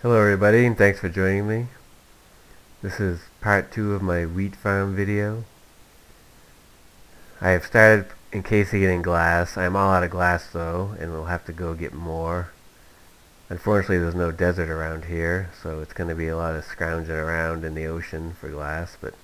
Hello everybody, and thanks for joining me. This is part 2 of my wheat farm video. I have started encasing it in glass. I'm all out of glass though, and we'll have to go get more. Unfortunately, there's no desert around here, so it's going to be a lot of scrounging around in the ocean for glass, but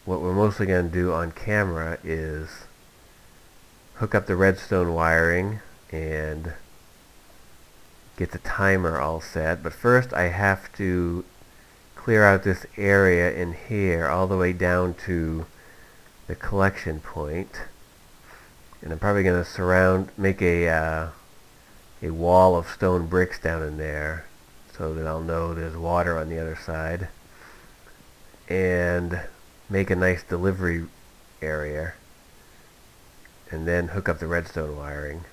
what we're mostly going to do on camera is hook up the redstone wiring and get the timer all set. But first I have to clear out this area in here all the way down to the collection point, and I'm probably going to make a wall of stone bricks down in there so that I'll know there's water on the other side, and make a nice delivery area, and then hook up the redstone wiring.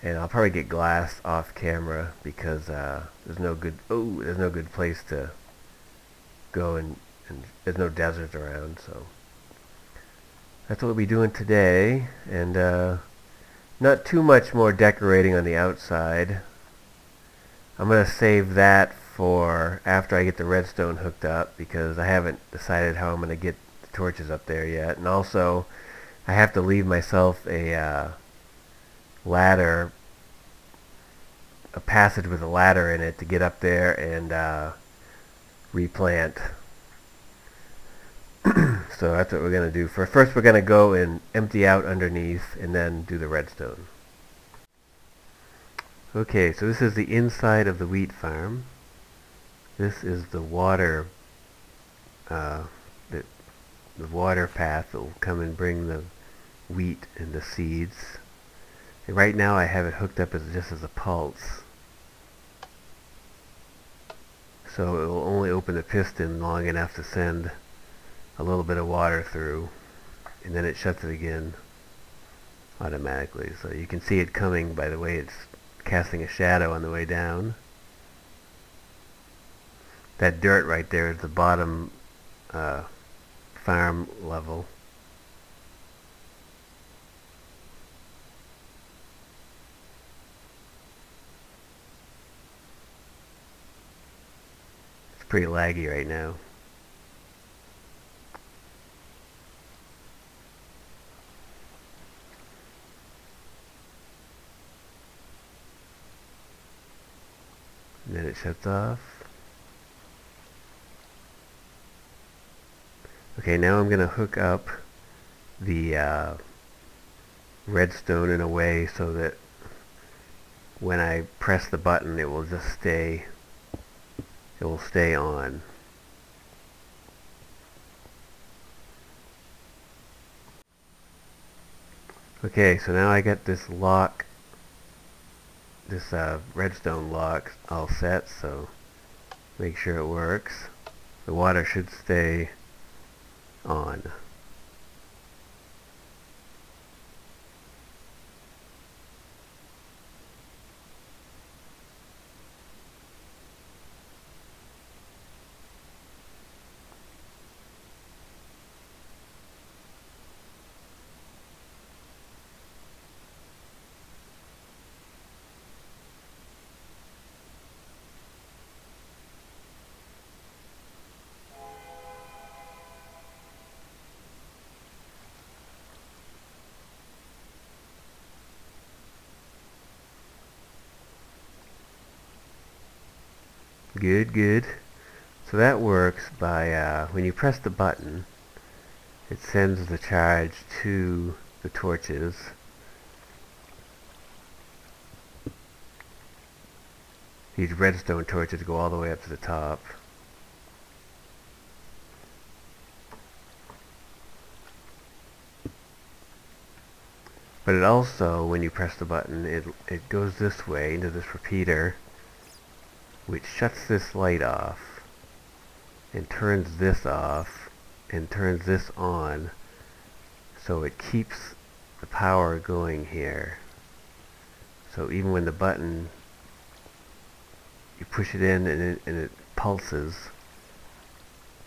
And I'll probably get glass off camera because there's no good place to go, and there's no desert around. So that's what we'll be doing today, and not too much more decorating on the outside. I'm going to save that for after I get the redstone hooked up, because I haven't decided how I'm going to get the torches up there yet. And also I have to leave myself a ladder, a passage with a ladder in it to get up there and replant. So that's what we're going to do. First we're going to go and empty out underneath and then do the redstone. Okay, so this is the inside of the wheat farm. This is the water the water path that will come and bring the wheat and the seeds. And right now I have it hooked up just as a pulse, so it will only open the piston long enough to send a little bit of water through, and then it shuts it again automatically. So you can see it coming by the way it's casting a shadow on the way down. That dirt right there is the bottom farm level. It's pretty laggy right now. And then it shuts off. Okay, now I'm going to hook up the redstone in a way so that when I press the button it will stay on. Okay, so now I got this lock, this redstone lock all set, so make sure it works. The water should stay on. Good. So that works by when you press the button, it sends the charge to the torches. These redstone torches go all the way up to the top. But it also, when you press the button, it goes this way into this repeater, which shuts this light off and turns this off and turns this on, so it keeps the power going here. So even when the button, you push it in and it pulses,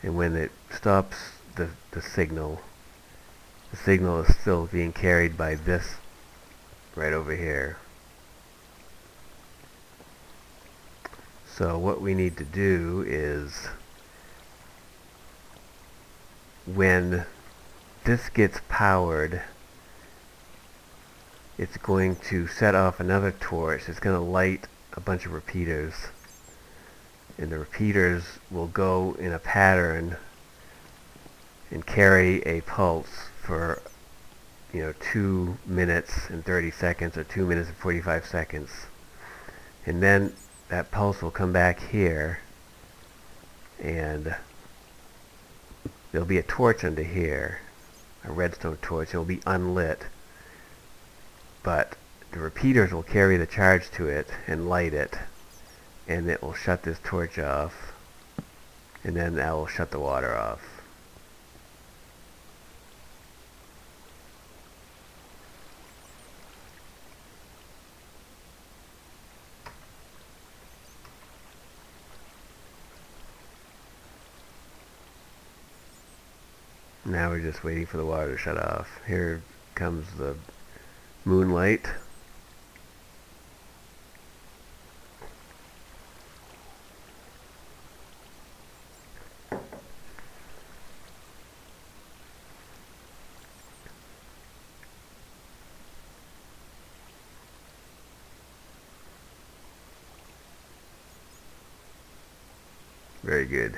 and when it stops the signal is still being carried by this right over here. So what we need to do is, when this gets powered, it's going to set off another torch. It's going to light a bunch of repeaters, and the repeaters will go in a pattern and carry a pulse for 2 minutes and 30 seconds or 2 minutes and 45 seconds, and then that pulse will come back here, and there'll be a torch under here, a redstone torch. It will be unlit, but the repeaters will carry the charge to it and light it, and it will shut this torch off, and then that will shut the water off. Now we're just waiting for the water to shut off. Here comes the moonlight. Very good.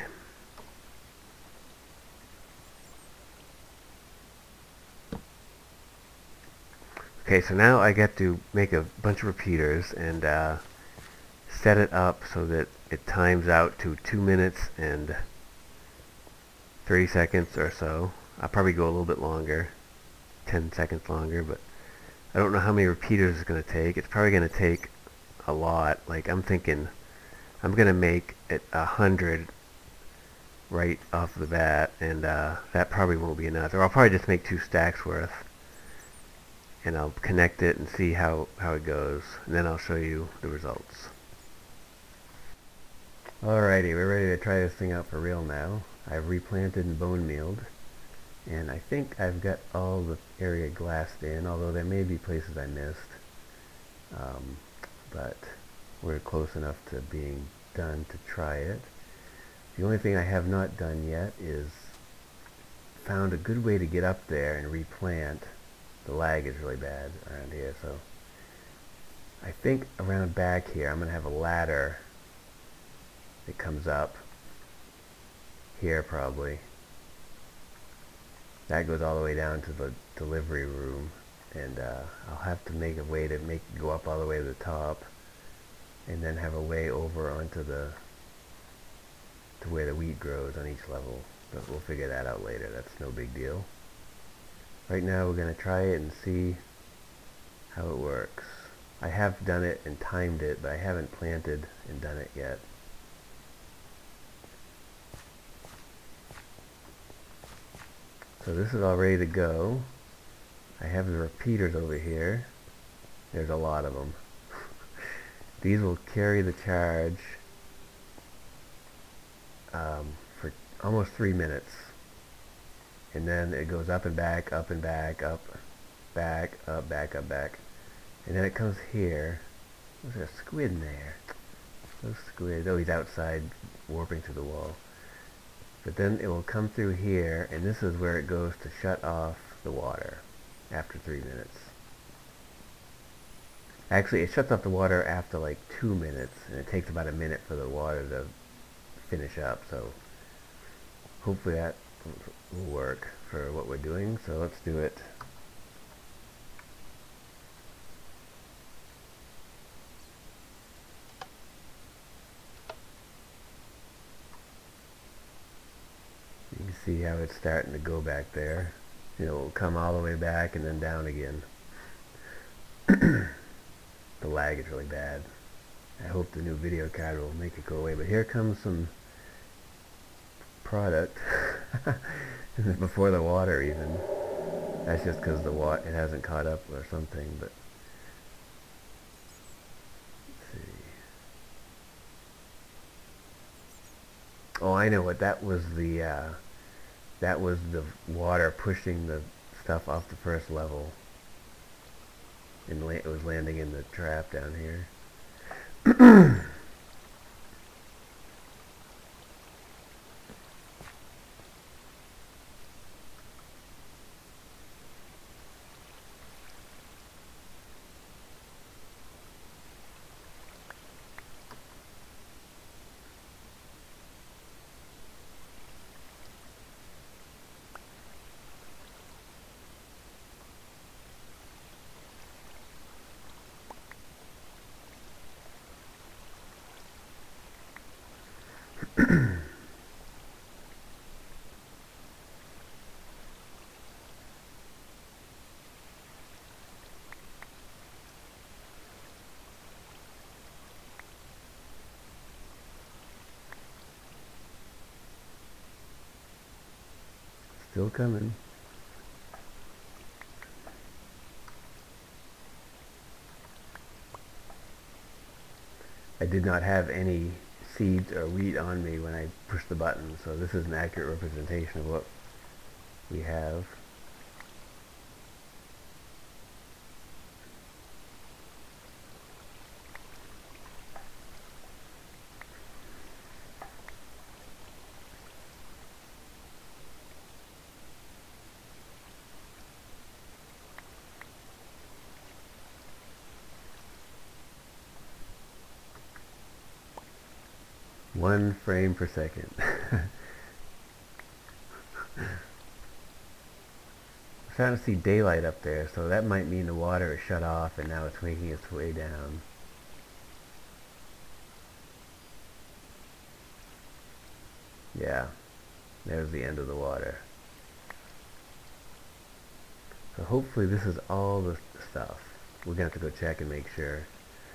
Okay, so now I get to make a bunch of repeaters and set it up so that it times out to 2 minutes and 30 seconds or so. I'll probably go a little bit longer, 10 seconds longer, but I don't know how many repeaters it's going to take. It's probably going to take a lot. Like, I'm thinking I'm going to make it 100 right off the bat, and that probably won't be enough. Or I'll probably just make 2 stacks worth, and I'll connect it and see how it goes, and then I'll show you the results. Alrighty, we're ready to try this thing out for real now. I've replanted and bone mealed, and I think I've got all the area glassed in, although there may be places I missed. But we're close enough to being done to try it. The only thing I have not done yet is found a good way to get up there and replant. The lag is really bad around here, so I think around back here I'm going to have a ladder that comes up here probably. That goes all the way down to the delivery room, and I'll have to make a way to make it go up all the way to the top, and then have a way over onto to where the wheat grows on each level. But we'll figure that out later. That's no big deal. Right now we're going to try it and see how it works. I have done it and timed it, but I haven't planted and done it yet. So this is all ready to go. I have the repeaters over here. There's a lot of them. These will carry the charge for almost 3 minutes. And then it goes up and back, up and back, up, back, up, back, up, back. And then it comes here. There's a squid in there. Those squid. Oh, he's outside warping through the wall. But then it will come through here, and this is where it goes to shut off the water after 3 minutes. Actually, it shuts off the water after like 2 minutes, and it takes about a minute for the water to finish up. So hopefully that will work for what we're doing. So let's do it. You can see how it's starting to go back there. It will come all the way back and then down again. The lag is really bad. I hope the new video card will make it go away. But here comes some product before the water even. That's just because it hasn't caught up or something. But let's see. Oh, I know what that was. That was the water pushing the stuff off the first level, and it was landing in the trap down here. Still coming. I did not have any seeds or wheat on me when I pushed the button, so this is an accurate representation of what we have. One frame per second. I'm starting to see daylight up there, so that might mean the water is shut off and now it's making its way down. Yeah, there's the end of the water. So hopefully this is all the stuff. We're going to have to go check and make sure,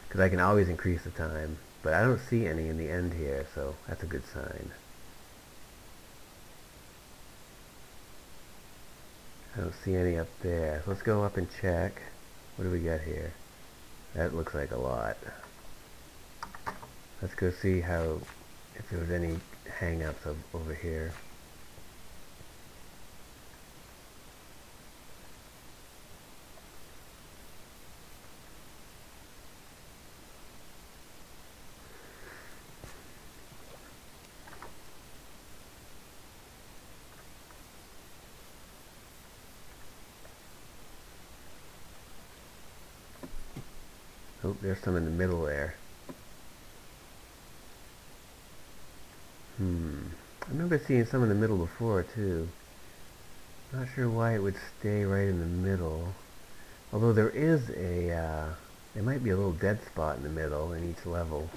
because I can always increase the time. But I don't see any in the end here, so that's a good sign. I don't see any up there. So let's go up and check. What do we got here? That looks like a lot. Let's go see how, if there was any hang-ups over here. Oh, there's some in the middle there. I remember seeing some in the middle before, too. Not sure why it would stay right in the middle. Although there is there might be a little dead spot in the middle in each level.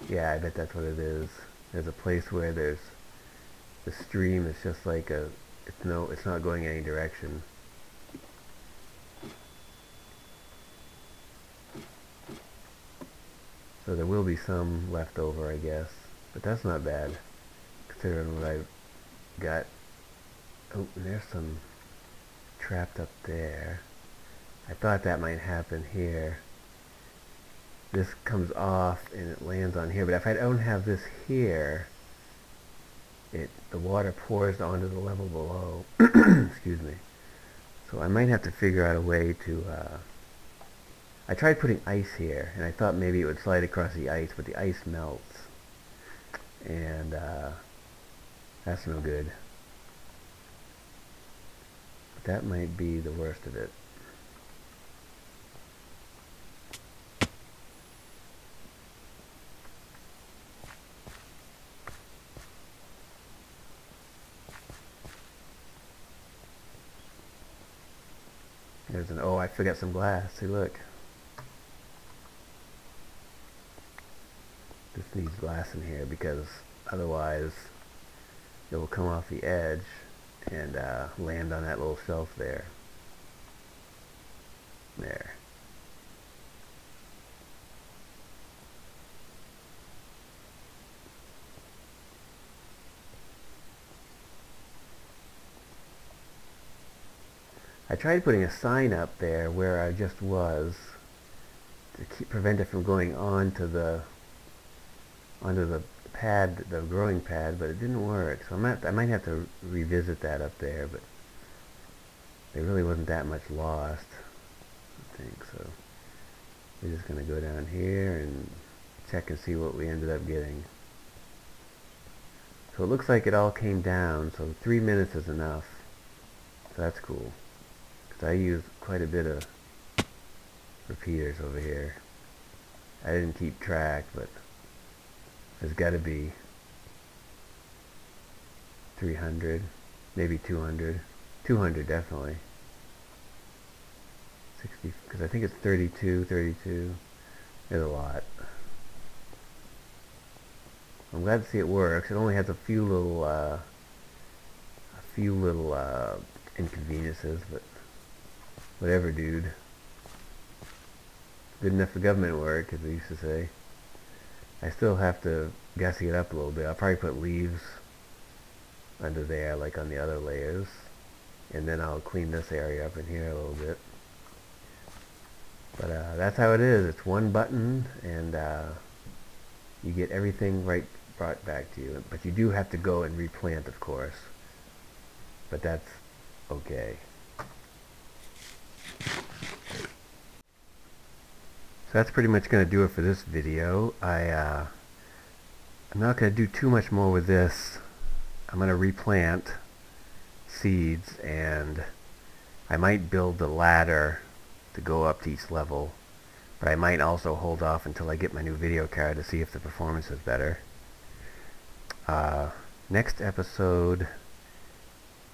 Yeah, I bet that's what it is. There's a place where there's the stream is just like it's not going any direction. So there will be some left over, I guess. But that's not bad, considering what I've got. Oh, and there's some trapped up there. I thought that might happen here. This comes off and it lands on here, but if I don't have this here, the water pours onto the level below. Excuse me. So I might have to figure out a way to I tried putting ice here, and I thought maybe it would slide across the ice, but the ice melts. And that's no good. But that might be the worst of it. There's oh, I forgot some glass. See, look. This needs glass in here because otherwise it will come off the edge and land on that little shelf there. There. I tried putting a sign up there where I just was to prevent it from going onto the pad, the growing pad, but it didn't work. So I might have to revisit that up there, but there really wasn't that much lost, I think. So we're just going to go down here and check and see what we ended up getting. So it looks like it all came down, so 3 minutes is enough. So that's cool. Because I used quite a bit of repeaters over here. I didn't keep track, but there's got to be 300, maybe 200. 200 definitely. 60, because I think it's 32. There's a lot. I'm glad to see it works. It only has a few little inconveniences, but whatever, dude. Good enough for government work, as we used to say. I still have to gussy it up a little bit. I'll probably put leaves under there, like on the other layers, and then I'll clean this area up in here a little bit. But that's how it is. It's one button, and you get everything brought back to you. But you do have to go and replant, of course. But that's okay. So that's pretty much going to do it for this video. I'm not going to do too much more with this. I'm going to replant seeds, and I might build the ladder to go up to each level, but I might also hold off until I get my new video card to see if the performance is better. Next episode,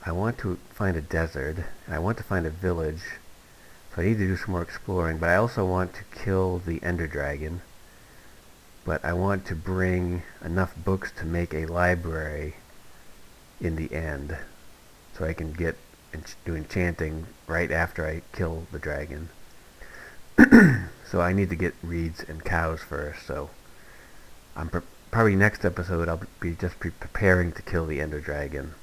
I want to find a desert, and I want to find a village, so I need to do some more exploring, but I also want to kill the Ender Dragon, but I want to bring enough books to make a library in the end, so I can get do enchanting right after I kill the dragon. So I need to get reeds and cows first, so I'm probably next episode I'll be just preparing to kill the Ender Dragon,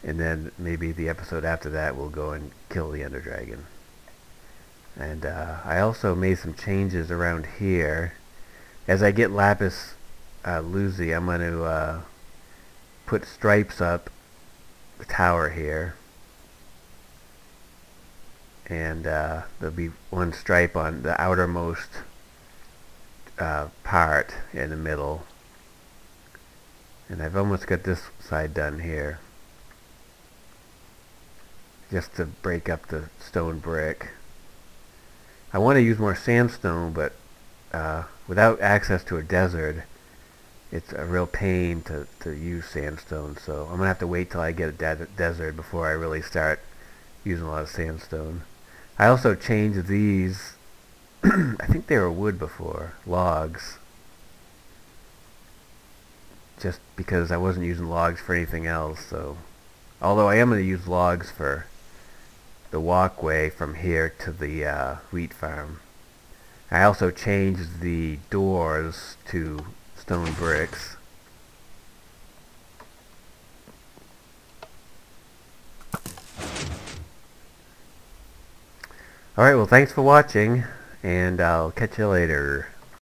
and then maybe the episode after that we'll go and kill the Ender Dragon. And I also made some changes around here. As I get lapis lazuli, I'm going to put stripes up the tower here, and there'll be one stripe on the outermost part in the middle, and I've almost got this side done here, just to break up the stone brick. I want to use more sandstone, but without access to a desert, it's a real pain to use sandstone, so I'm going to have to wait till I get a desert before I really start using a lot of sandstone. I also changed these, I think they were wood before, logs, just because I wasn't using logs for anything else. So, although I am going to use logs for the walkway from here to the wheat farm. I also changed the doors to stone bricks. Alright, well, thanks for watching, and I'll catch you later.